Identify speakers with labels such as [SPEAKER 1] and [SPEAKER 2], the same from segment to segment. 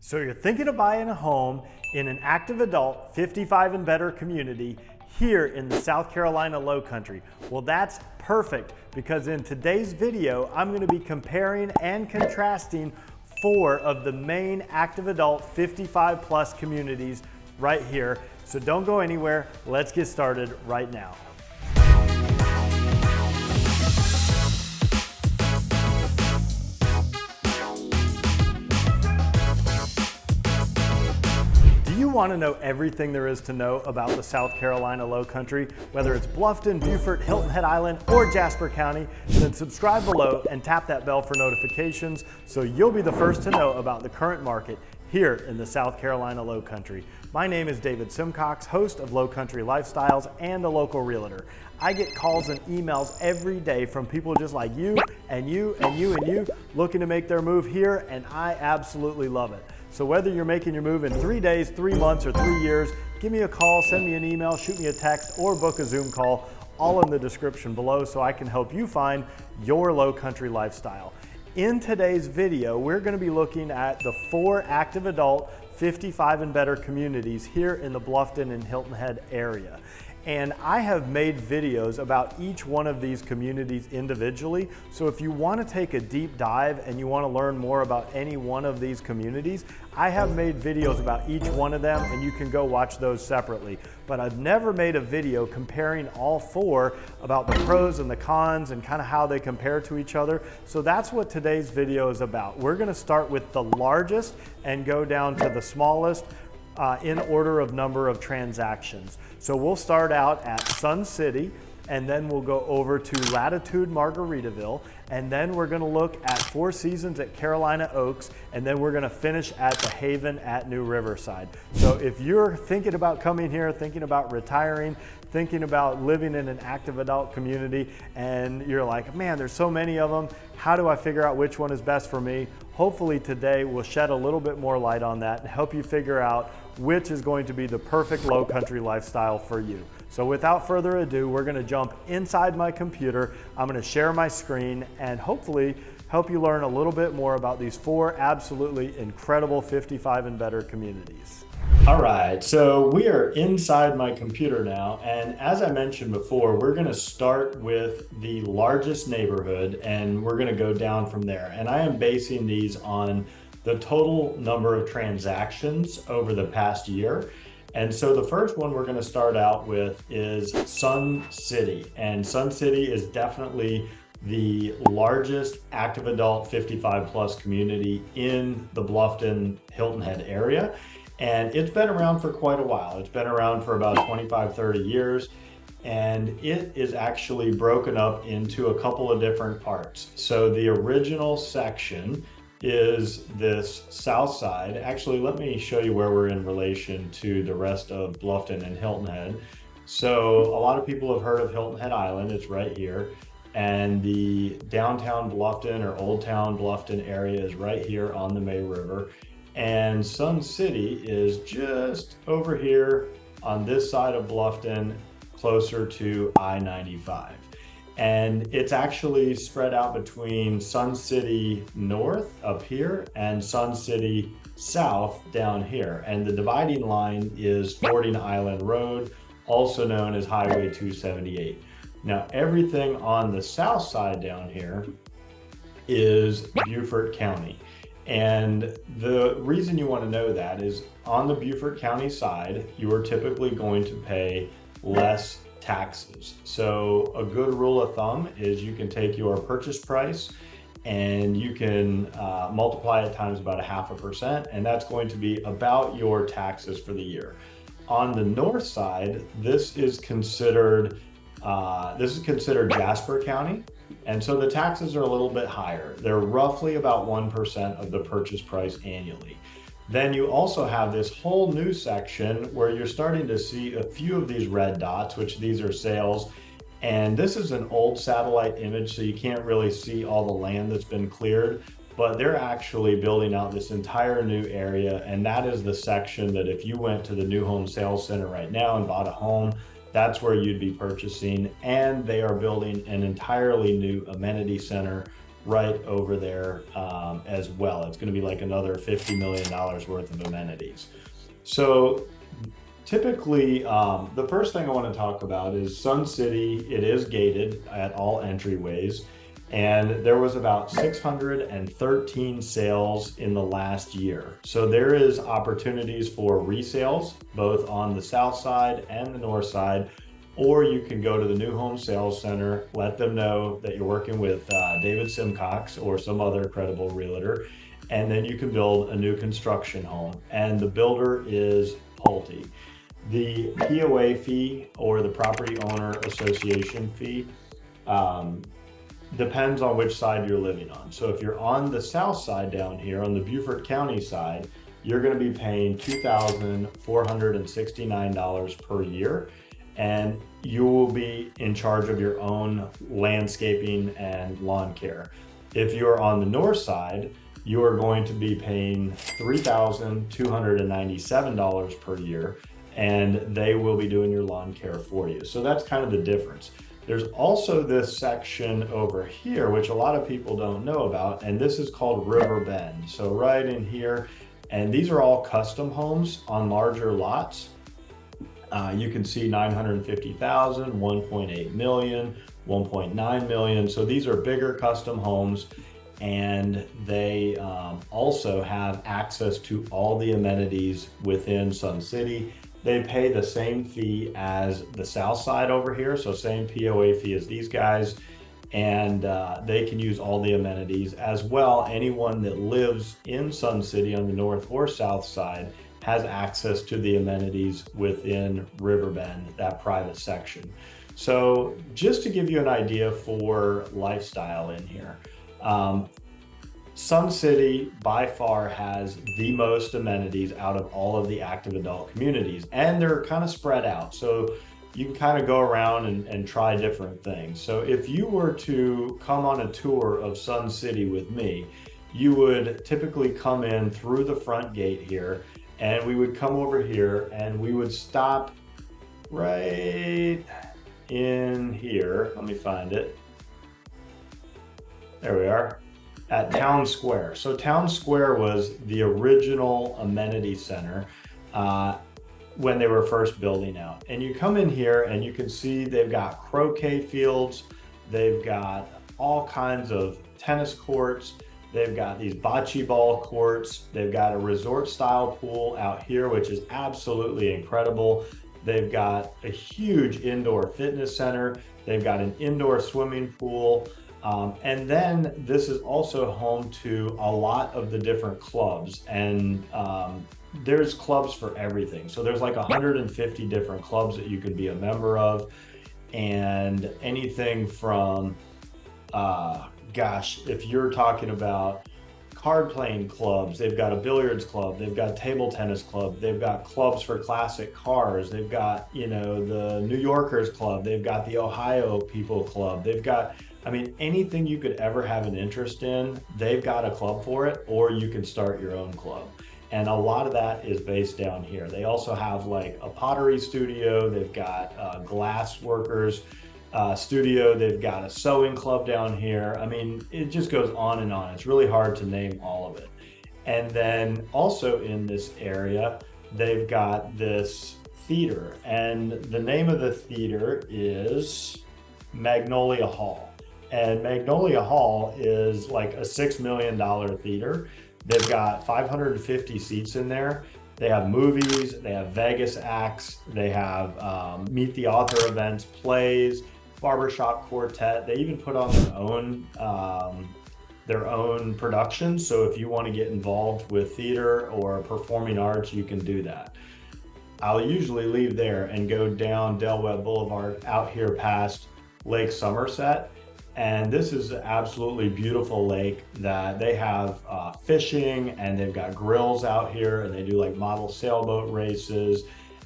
[SPEAKER 1] So you're thinking of buying a home in an active adult 55 and better community here in the South Carolina Lowcountry. Well, that's perfect because in today's video, I'm going to be comparing and contrasting 4 of the main active adult 55 plus communities right here. So don't go anywhere. Let's get started right now. Do you want to know everything there is to know about the South Carolina Lowcountry? Whether it's Bluffton, Beaufort, Hilton Head Island, or Jasper County, then subscribe below and tap that bell for notifications so you'll be the first to know about the current market here in the South Carolina Lowcountry. My name is David Simcox, host of Lowcountry Lifestyles and a local realtor. I get calls and emails every day from people just like you and you and you and you looking to make their move here, and I absolutely love it. So whether you're making your move in 3 days, 3 months, or 3 years, give me a call, send me an email, shoot me a text, or book a Zoom call, all in the description below so I can help you find your Lowcountry lifestyle. In today's video, we're going to be looking at the 4 active adult 55 and better communities here in the Bluffton and Hilton Head area. And I have made videos about each one of these communities individually. So if you want to take a deep dive and you want to learn more about any one of these communities, I have made videos about each one of them and you can go watch those separately. But I've never made a video comparing all 4 about the pros and the cons and kind of how they compare to each other. So that's what today's video is about. We're going to start with the largest and go down to the smallest in order of number of transactions. So we'll start out at Sun City, and then we'll go over to Latitude Margaritaville, and then we're going to look at 4 Seasons at Carolina Oaks, and then we're going to finish at the Haven at New Riverside. So if you're thinking about coming here, thinking about retiring, thinking about living in an active adult community, and you're like, man, there's so many of them, how do I figure out which one is best for me? Hopefully today will shed a little bit more light on that and help you figure out which is going to be the perfect Lowcountry lifestyle for you. So without further ado, we're going to jump inside my computer. I'm going to share my screen and hopefully help you learn a little bit more about these 4 absolutely incredible 55 and better communities. All right, so we are inside my computer now, and as I mentioned before, we're going to start with the largest neighborhood and we're going to go down from there. And I am basing these on the total number of transactions over the past year. And so the first one we're going to start out with is Sun City. And Sun City is definitely the largest active adult 55 plus community in the Bluffton Hilton Head area. And it's been around for quite a while. It's been around for about 25, 30 years. And it is actually broken up into a couple of different parts. So the original section is this south side. Actually, let me show you where we're in relation to the rest of Bluffton and Hilton Head. So a lot of people have heard of Hilton Head Island. It's right here. And the downtown Bluffton or Old Town Bluffton area is right here on the May River. And Sun City is just over here on this side of Bluffton, closer to I-95. And it's actually spread out between Sun City North up here and Sun City South down here. And the dividing line is Fording Island Road, also known as Highway 278. Now, everything on the south side down here is Beaufort County. And the reason you want to know that is on the Beaufort County side, you are typically going to pay less taxes. So a good rule of thumb is you can take your purchase price and you can multiply it times about 0.5%, and that's going to be about your taxes for the year. On the north side, this is considered Jasper County, and so the taxes are a little bit higher. They're roughly about 1% of the purchase price annually. Then you also have this whole new section where you're starting to see a few of these red dots, which these are sales. And this is an old satellite image, so you can't really see all the land that's been cleared, but they're actually building out this entire new area. And that is the section that if you went to the new home sales center right now and bought a home, that's where you'd be purchasing. And they are building an entirely new amenity center right over there as well. It's going to be like another $50 million worth of amenities. So typically, the first thing I want to talk about is Sun City. It is gated at all entryways, and there was about 613 sales in the last year. So there is opportunities for resales, both on the south side and the north side, or you can go to the New Home Sales Center, let them know that you're working with David Simcox or some other credible realtor, and then you can build a new construction home. And the builder is Pulte. The POA fee, or the Property Owner Association fee, depends on which side you're living on. So if you're on the south side down here, on the Beaufort County side, you're going to be paying $2,469 per year, and you will be in charge of your own landscaping and lawn care. If you're on the north side, you are going to be paying $3,297 per year, and they will be doing your lawn care for you. So that's kind of the difference. There's also this section over here, which a lot of people don't know about, and this is called River Bend. So right in here, and these are all custom homes on larger lots. You can see 950,000, 1.8 million, 1.9 million. So these are bigger custom homes, and they also have access to all the amenities within Sun City. They pay the same fee as the south side over here, so same POA fee as these guys, and they can use all the amenities as well. Anyone that lives in Sun City on the north or south side has access to the amenities within Riverbend, that private section. So just to give you an idea for lifestyle in here, Sun City by far has the most amenities out of all of the active adult communities, and they're kind of spread out. So you can kind of go around and try different things. So if you were to come on a tour of Sun City with me, you would typically come in through the front gate here, and we would come over here and we would stop right in here. Let me find it. There we are. At Town Square. So Town Square was the original amenity center when they were first building out. And you come in here and you can see they've got croquet fields, they've got all kinds of tennis courts, they've got these bocce ball courts, they've got a resort style pool out here, which is absolutely incredible. They've got a huge indoor fitness center, they've got an indoor swimming pool. And then this is also home to a lot of the different clubs, and there's clubs for everything. So there's like 150 different clubs that you can be a member of, and anything from, if you're talking about card playing clubs, they've got a billiards club, they've got a table tennis club, they've got clubs for classic cars, they've got, the New Yorkers Club, they've got the Ohio People Club, they've got, anything you could ever have an interest in, they've got a club for it, or you can start your own club. And a lot of that is based down here. They also have like a pottery studio, they've got glass workers studio, they've got a sewing club down here. It just goes on and on. It's really hard to name all of it. And then also in this area, they've got this theater, and the name of the theater is Magnolia Hall. And Magnolia Hall is like a $6 million theater. They've got 550 seats in there. They have movies, they have Vegas acts, they have meet the author events, plays, barbershop quartet. They even put on their own productions. So if you want to get involved with theater or performing arts, you can do that. I'll usually leave there and go down Del Webb Boulevard out here past Lake Somerset. And this is an absolutely beautiful lake that they have fishing, and they've got grills out here, and they do like model sailboat races.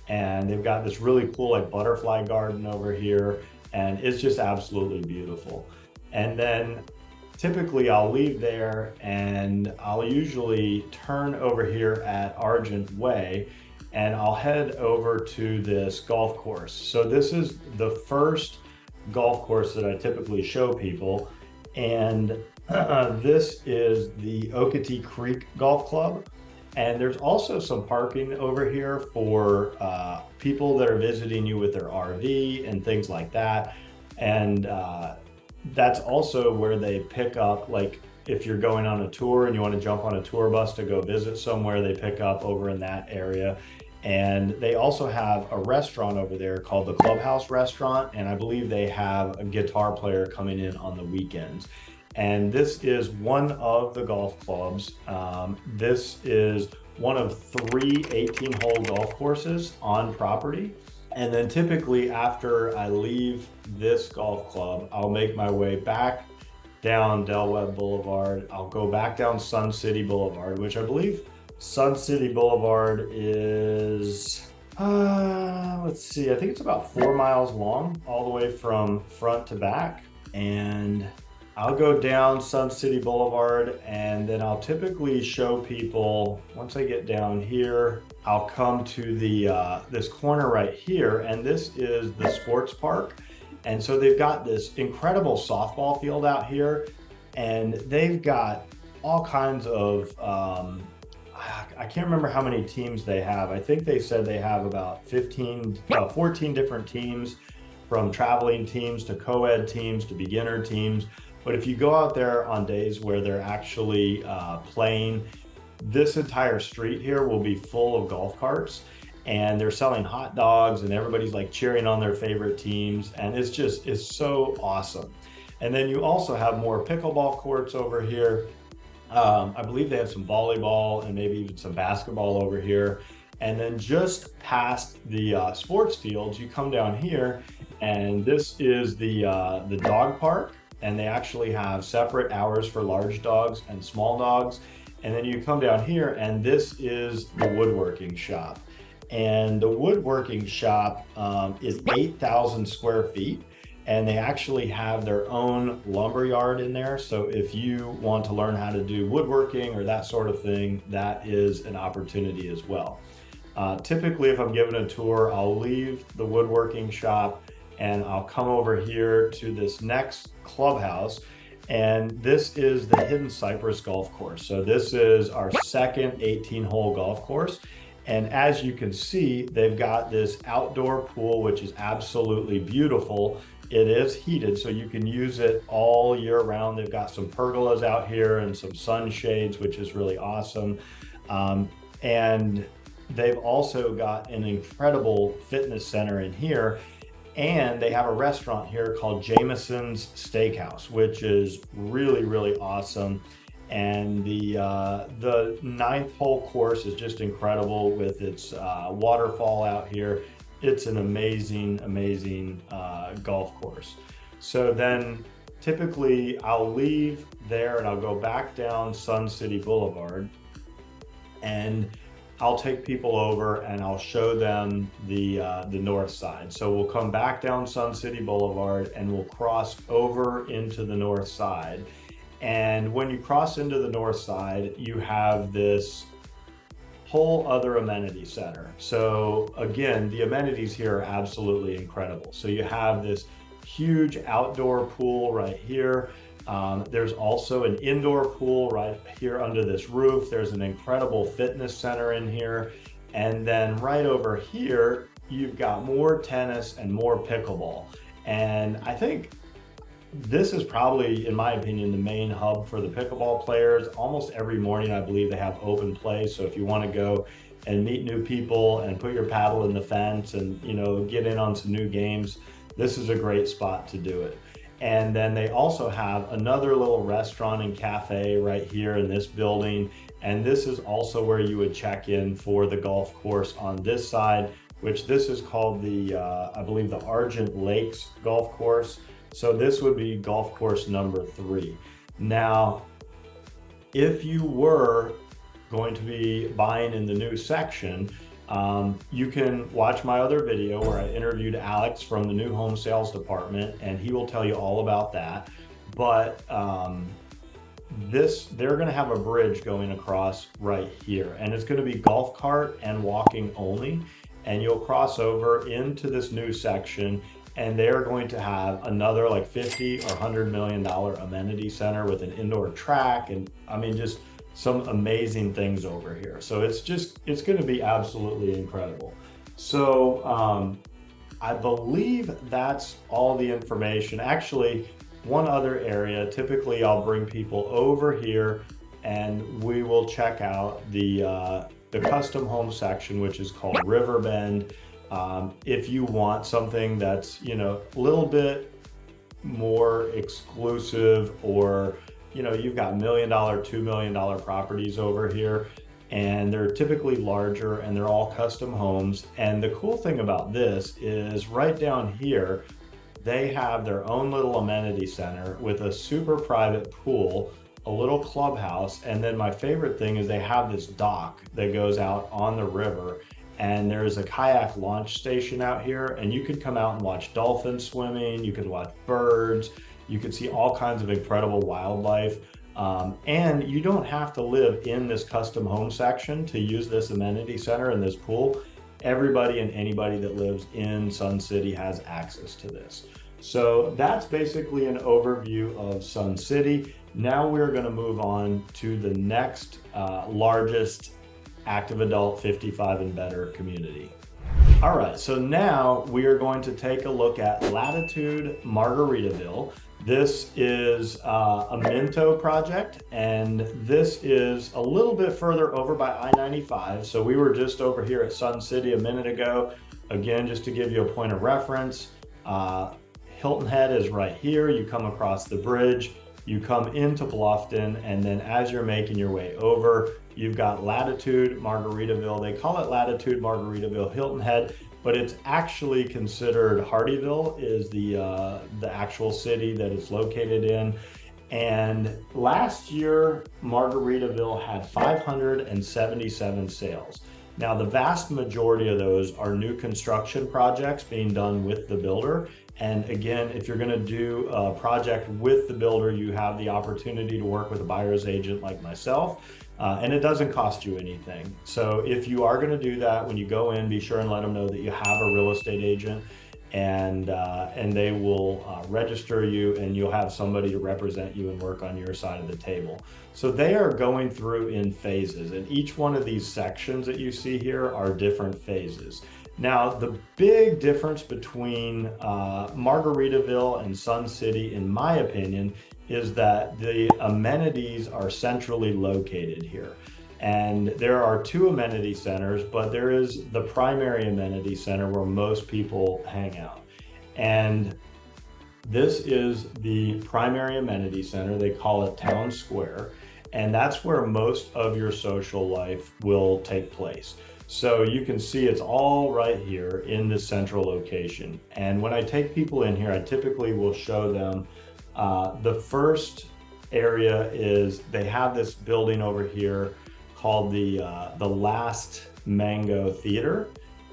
[SPEAKER 1] And they've got this really cool like butterfly garden over here, and it's just absolutely beautiful. And then typically I'll leave there and I'll usually turn over here at Argent Way, and I'll head over to this golf course. So this is the first golf course that I typically show people, and This is the Okatee Creek Golf Club. And there's also some parking over here for people that are visiting you with their RV and things like that. And that's also where they pick up, like if you're going on a tour and you want to jump on a tour bus to go visit somewhere, they pick up over in that area. And they also have a restaurant over there called the Clubhouse Restaurant. And I believe they have a guitar player coming in on the weekends. And this is one of the golf clubs. This is one of 3 18-hole golf courses on property. And then typically after I leave this golf club, I'll make my way back down Del Webb Boulevard. I'll go back down Sun City Boulevard, which I believe Sun City Boulevard is, let's see, I think it's about 4 miles long, all the way from front to back. And I'll go down Sun City Boulevard, and then I'll typically show people, once I get down here, I'll come to the this corner right here, and this is the sports park. And so they've got this incredible softball field out here, and they've got all kinds of, I can't remember how many teams they have. I think they said they have about 14 different teams, from traveling teams to co-ed teams to beginner teams. But if you go out there on days where they're actually playing, this entire street here will be full of golf carts, and they're selling hot dogs, and everybody's like cheering on their favorite teams. And it's so awesome. And then you also have more pickleball courts over here. I believe they have some volleyball and maybe even some basketball over here. And then just past the sports fields, you come down here, and this is the dog park. And they actually have separate hours for large dogs and small dogs. And then you come down here, and this is the woodworking shop. And the woodworking shop is 8,000 square feet. And they actually have their own lumber yard in there. So if you want to learn how to do woodworking or that sort of thing, that is an opportunity as well. Typically, if I'm giving a tour, I'll leave the woodworking shop and I'll come over here to this next clubhouse. And this is the Hidden Cypress Golf Course. So this is our second 18-hole golf course. And as you can see, they've got this outdoor pool, which is absolutely beautiful. It is heated, so you can use it all year round. They've got some pergolas out here and some sunshades, which is really awesome. And they've also got an incredible fitness center in here. And they have a restaurant here called Jameson's Steakhouse, which is really, really awesome. And the 9th hole course is just incredible with its waterfall out here. It's an amazing, amazing golf course. So then typically I'll leave there and I'll go back down Sun City Boulevard, and I'll take people over and I'll show them the north side. So we'll come back down Sun City Boulevard and we'll cross over into the north side. And when you cross into the north side, you have this whole other amenity center. So again, the amenities here are absolutely incredible. So you have this huge outdoor pool right here. There's also an indoor pool right here under this roof. There's an incredible fitness center in here. And then right over here, you've got more tennis and more pickleball. And I think this is probably, in my opinion, the main hub for the pickleball players. Almost every morning, I believe they have open play. So if you want to go and meet new people and put your paddle in the fence and, you know, get in on some new games, this is a great spot to do it. And then they also have another little restaurant and cafe right here in this building. And this is also where you would check in for the golf course on this side, which this is called the, I believe, the Argent Lakes Golf Course. So this would be golf course number 3. Now, if you were going to be buying in the new section, you can watch my other video where I interviewed Alex from the new home sales department, and he will tell you all about that. But they're going to have a bridge going across right here, and it's going to be golf cart and walking only. And you'll cross over into this new section, and they're going to have another like 50 or $100 million amenity center with an indoor track, and I mean, just some amazing things over here. So it's going to be absolutely incredible. So I believe that's all the information. Actually, one other area, typically I'll bring people over here and we will check out the custom home section, which is called Riverbend. If you want something that's, you know, a little bit more exclusive, or, you know, you've got $1 million, $2 million properties over here, and they're typically larger and they're all custom homes. And the cool thing about this is right down here, they have their own little amenity center with a super private pool, a little clubhouse, and then my favorite thing is they have this dock that goes out on the river, and there's a kayak launch station out here, and you could come out and watch dolphins swimming, you could watch birds, you could see all kinds of incredible wildlife, and you don't have to live in this custom home section to use this amenity center and this pool. Everybody and anybody that lives in Sun City has access to this. So that's basically an overview of Sun City. Now we're going to move on to the next largest active adult 55 and better community. All right, so now we are going to take a look at Latitude Margaritaville. This is a Minto project, and this is a little bit further over by I-95. So we were just over here at Sun City a minute ago. Again, just to give you a point of reference, Hilton Head is right here. You come across the bridge, you come into Bluffton, and then as you're making your way over, you've got Latitude Margaritaville. They call it Latitude Margaritaville Hilton Head, but it's actually considered Hardyville is the actual city that it's located in. And last year, Margaritaville had 577 sales. Now, the vast majority of those are new construction projects being done with the builder. And again, if you're going to do a project with the builder, you have the opportunity to work with a buyer's agent like myself, and it doesn't cost you anything. So if you are going to do that, when you go in, be sure and let them know that you have a real estate agent, and they will register you, and you'll have somebody to represent you and work on your side of the table. So they are going through in phases, and each one of these sections that you see here are different phases. Now, the big difference between Margaritaville and Sun City, in my opinion, is that the amenities are centrally located here. And there are two amenity centers, but there is the primary amenity center where most people hang out. And this is the primary amenity center. They call it Town Square. And that's where most of your social life will take place. So you can see it's all right here in this central location. And when I take people in here, I typically will show them the first area is they have this building over here called the Last Mango Theater.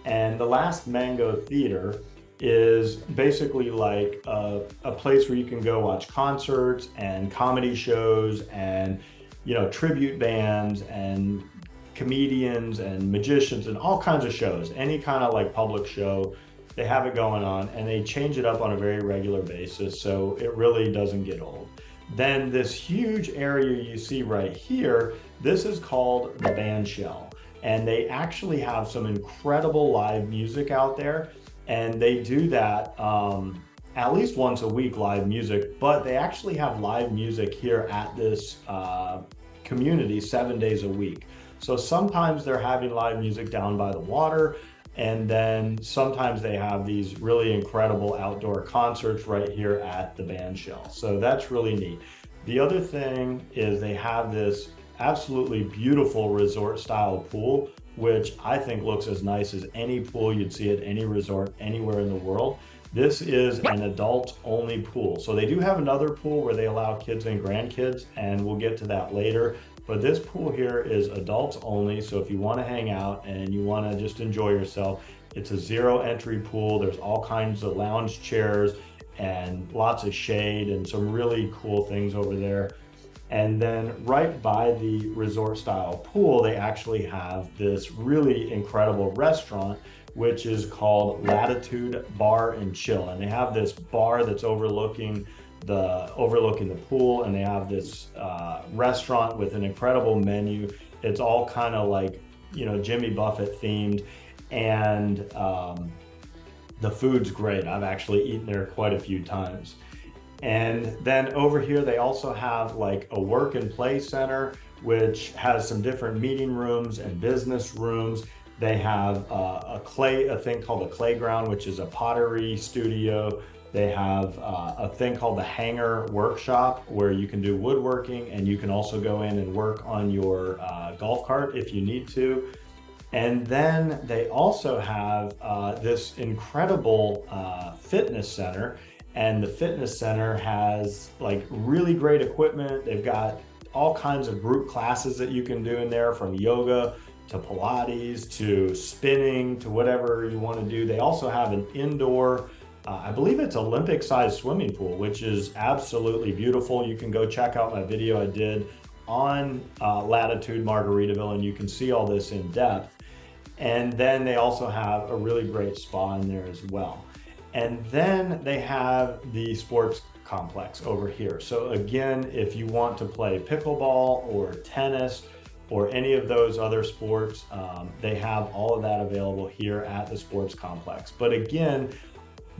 [SPEAKER 1] And the Last Mango Theater is basically like a place where you can go watch concerts and comedy shows and, you know, tribute bands and comedians and magicians and all kinds of shows, any kind of like public show, they have it going on, and they change it up on a very regular basis, so it really doesn't get old. Then this huge area you see right here, this is called the band shell, and they actually have some incredible live music out there, and they do that at least once a week, live music, but they actually have live music here at this community 7 days a week. So sometimes they're having live music down by the water, and then sometimes they have these really incredible outdoor concerts right here at the band shell. So that's really neat. The other thing is they have this absolutely beautiful resort style pool, which I think looks as nice as any pool you'd see at any resort anywhere in the world. This is an adult only pool. So they do have another pool where they allow kids and grandkids, and we'll get to that later. But this pool here is adults only. So if you want to hang out and you want to just enjoy yourself, it's a zero entry pool. There's all kinds of lounge chairs and lots of shade and some really cool things over there. And then right by the resort style pool, they actually have this really incredible restaurant, which is called Latitude Bar and Chill. And they have this bar that's overlooking the pool, and they have this restaurant with an incredible menu. It's all kind of like, you know, Jimmy Buffett themed, and the food's great. I've actually eaten there quite a few times. And then over here, they also have like a work and play center, which has some different meeting rooms and business rooms. They have a thing called a Clayground, which is a pottery studio. They have a thing called the Hangar Workshop, where you can do woodworking, and you can also go in and work on your golf cart if you need to. And then they also have this incredible fitness center. And the fitness center has like really great equipment. They've got all kinds of group classes that you can do in there, from yoga to Pilates to spinning to whatever you want to do. They also have an indoor, I believe it's Olympic-sized swimming pool, which is absolutely beautiful. You can go check out my video I did on Latitude Margaritaville, and you can see all this in depth. And then they also have a really great spa in there as well. And then they have the sports complex over here. So again, if you want to play pickleball or tennis or any of those other sports, they have all of that available here at the sports complex. But again,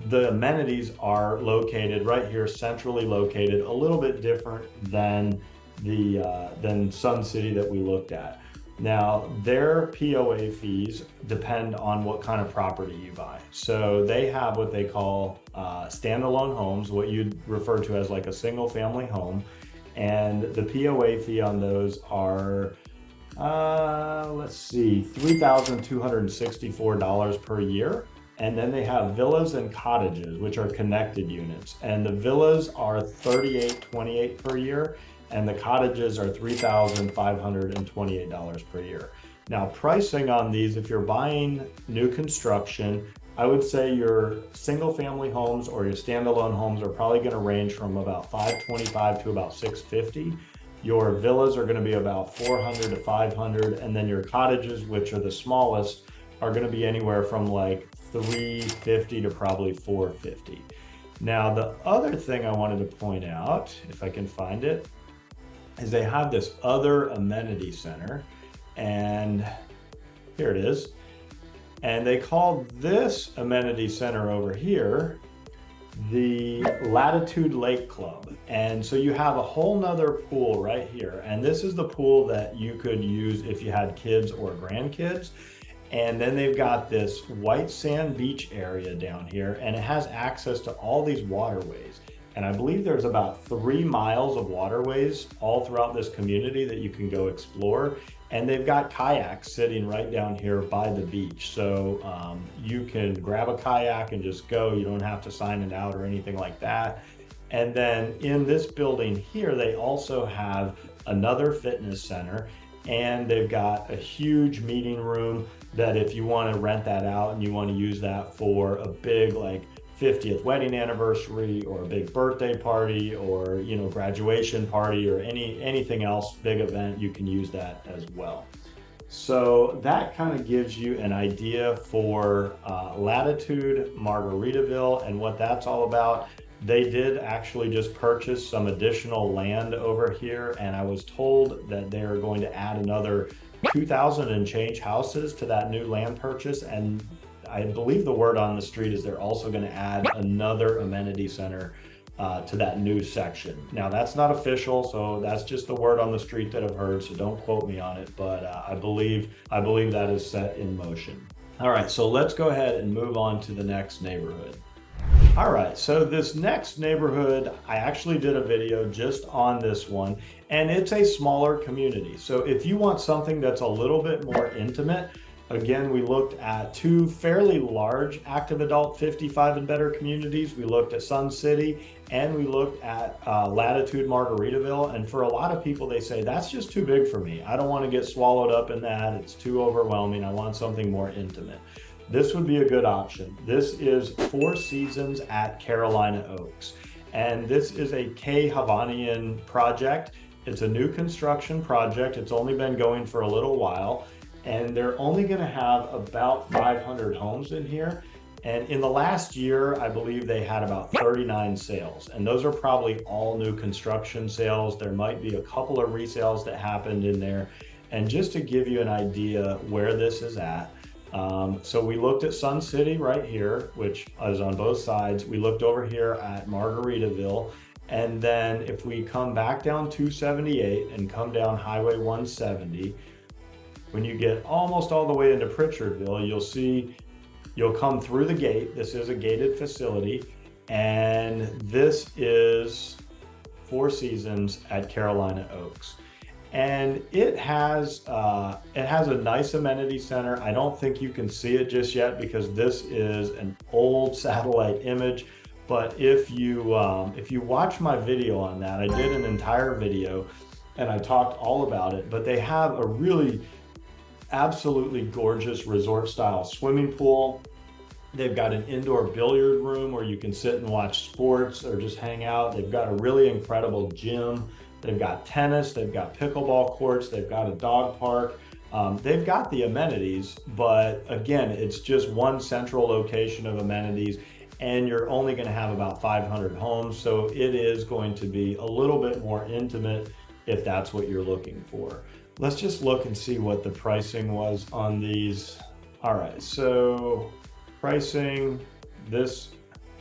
[SPEAKER 1] the amenities are located right here, centrally located, a little bit different than Sun City that we looked at. Now, their POA fees depend on what kind of property you buy. So they have what they call standalone homes, what you'd refer to as like a single family home. And the POA fee on those are, $3,264 per year. And then they have villas and cottages, which are connected units. And the villas are $3,828 per year, and the cottages are $3,528 per year. Now, pricing on these, if you're buying new construction, I would say your single family homes or your standalone homes are probably going to range from about $525 to about $650. Your villas are going to be about $400 to $500, and then your cottages, which are the smallest, are going to be anywhere from like $350 to probably $450. Now, the other thing I wanted to point out, if I can find it, is they have this other amenity center, and here it is. And they call this amenity center over here the Latitude Lake Club. And so you have a whole nother pool right here. And this is the pool that you could use if you had kids or grandkids. And then they've got this white sand beach area down here, and it has access to all these waterways. And I believe there's about 3 miles of waterways all throughout this community that you can go explore. And they've got kayaks sitting right down here by the beach. So you can grab a kayak and just go. You don't have to sign it out or anything like that. And then in this building here, they also have another fitness center, and they've got a huge meeting room that if you want to rent that out and you want to use that for a big like 50th wedding anniversary or a big birthday party or, you know, graduation party or anything else, big event, you can use that as well. So that kind of gives you an idea for Latitude Margaritaville and what that's all about. They did actually just purchase some additional land over here, and I was told that they are going to add another 2,000 and change houses to that new land purchase, and I believe the word on the street is they're also going to add another amenity center to that new section. Now, that's not official, so that's just the word on the street that I've heard, so don't quote me on it, but I believe that is set in motion. All right, so let's go ahead and move on to the next neighborhood. All right, so this next neighborhood, I actually did a video just on this one, and it's a smaller community. So if you want something that's a little bit more intimate, again, we looked at 2 fairly large active adult 55 and better communities. We looked at Sun City and we looked at Latitude Margaritaville. And for a lot of people, they say, that's just too big for me. I don't want to get swallowed up in that. It's too overwhelming. I want something more intimate. This would be a good option. This is 4 Seasons at Carolina Oaks. And this is a K Havanian project. It's a new construction project. It's only been going for a little while, and they're only going to have about 500 homes in here. And in the last year, I believe they had about 39 sales, and those are probably all new construction sales. There might be a couple of resales that happened in there. And just to give you an idea where this is at, so we looked at Sun City right here, which is on both sides. We looked over here at Margaritaville. And then if we come back down 278 and come down Highway 170, when you get almost all the way into Pritchardville, you'll see you'll come through the gate. This is a gated facility, and this is Four Seasons at Carolina Oaks. And it has a nice amenity center. I don't think you can see it just yet because this is an old satellite image. But if you watch my video on that, I did an entire video and I talked all about it. But they have a really absolutely gorgeous resort style swimming pool. They've got an indoor billiard room where you can sit and watch sports or just hang out. They've got a really incredible gym. They've got tennis, they've got pickleball courts, they've got a dog park. They've got the amenities, but again, it's just one central location of amenities, and you're only going to have about 500 homes. So it is going to be a little bit more intimate if that's what you're looking for. Let's just look and see what the pricing was on these. All right, so pricing, this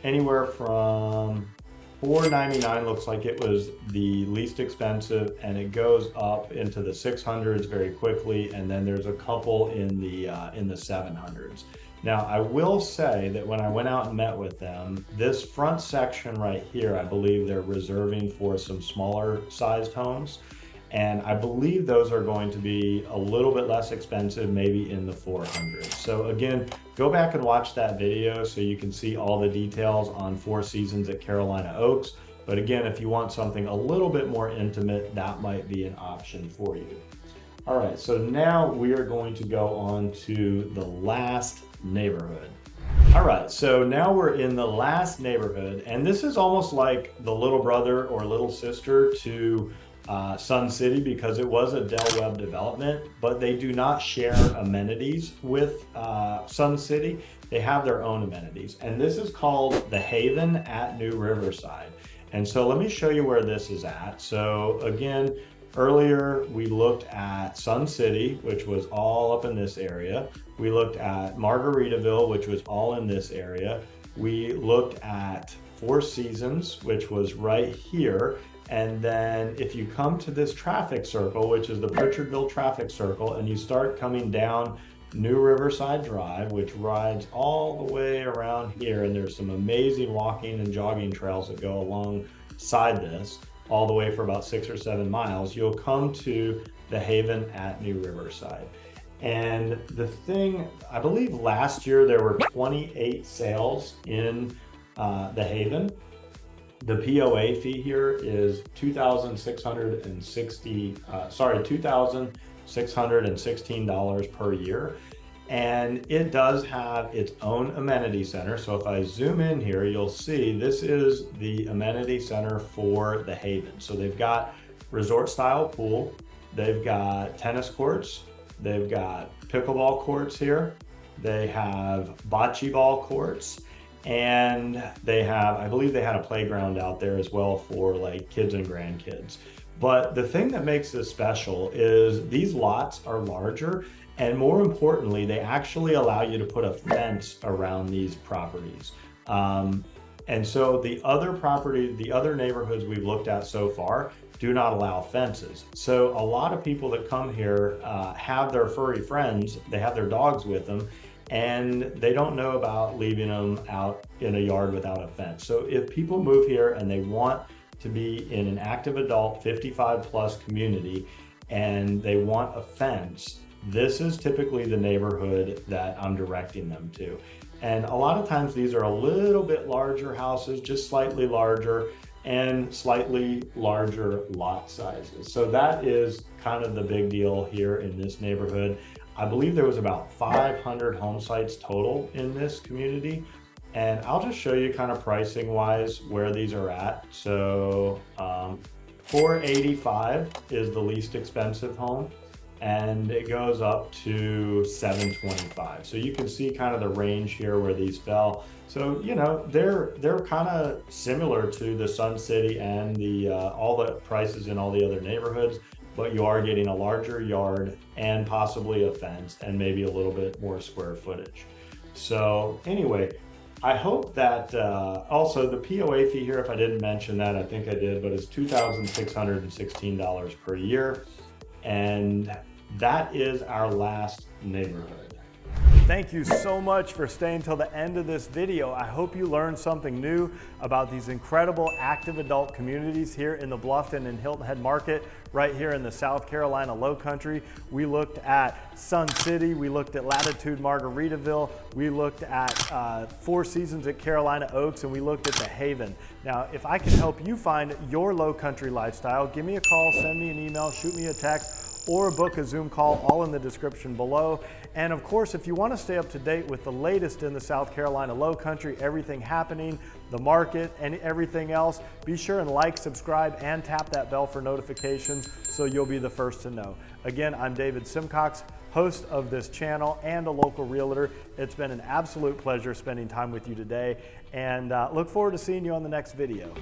[SPEAKER 1] anywhere from $499 looks like it was the least expensive, and it goes up into the 600s very quickly, and then there's a couple in the 700s. Now, I will say that when I went out and met with them, this front section right here, I believe they're reserving for some smaller sized homes. And I believe those are going to be a little bit less expensive, maybe in the 400s. So again, go back and watch that video so you can see all the details on Four Seasons at Carolina Oaks. But again, if you want something a little bit more intimate, that might be an option for you. All right, so now we are going to go on to the last neighborhood. All right, so now we're in the last neighborhood, and this is almost like the little brother or little sister to Sun City, because it was a Del Webb development, but they do not share amenities with Sun City. They have their own amenities, and this is called the Haven at New Riverside. And so let me show you where this is at. So again, earlier we looked at Sun City, which was all up in this area. We looked at Margaritaville, which was all in this area. We looked at Four Seasons, which was right here. And then if you come to this traffic circle, which is the Pritchardville traffic circle, and you start coming down New Riverside Drive, which rides all the way around here, and there's some amazing walking and jogging trails that go alongside this, all the way for about 6 or 7 miles, you'll come to the Haven at New Riverside. And the thing, I believe last year there were 28 sales in the Haven. The POA fee here is $2,616 per year. And it does have its own amenity center. So if I zoom in here, you'll see this is the amenity center for the Haven. So they've got resort style pool, they've got tennis courts, they've got pickleball courts here, they have bocce ball courts, and they have, I believe they had a playground out there as well for like kids and grandkids. But the thing that makes this special is these lots are larger, and more importantly, they actually allow you to put a fence around these properties. And so the other neighborhoods we've looked at so far do not allow fences. So a lot of people that come here have their furry friends, they have their dogs with them, and they don't know about leaving them out in a yard without a fence. So if people move here and they want to be in an active adult 55 plus community and they want a fence, this is typically the neighborhood that I'm directing them to. And a lot of times these are a little bit larger houses, just slightly larger, and slightly larger lot sizes. So that is kind of the big deal here in this neighborhood. I believe there was about 500 home sites total in this community. And I'll just show you kind of pricing wise where these are at. So 485 is the least expensive home, and it goes up to 725. So you can see kind of the range here where these fell. So, you know, they're kind of similar to the Sun City and the all the prices in all the other neighborhoods, but you are getting a larger yard and possibly a fence and maybe a little bit more square footage. So anyway, I hope that also the POA fee here, if I didn't mention that, I think I did, but it's $2,616 per year. And that is our last neighborhood. Thank you so much for staying till the end of this video. I hope you learned something new about these incredible active adult communities here in the Bluffton and Hilton Head Market, right here in the South Carolina Lowcountry. We looked at Sun City, we looked at Latitude Margaritaville, we looked at Four Seasons at Carolina Oaks, and we looked at the Haven. Now, if I can help you find your Lowcountry lifestyle, give me a call, send me an email, shoot me a text, or book a Zoom call, all in the description below. And of course, if you want to stay up to date with the latest in the South Carolina Lowcountry, everything happening, the market, and everything else, be sure and like, subscribe, and tap that bell for notifications so you'll be the first to know. Again, I'm David Simcox, host of this channel and a local realtor. It's been an absolute pleasure spending time with you today, and look forward to seeing you on the next video.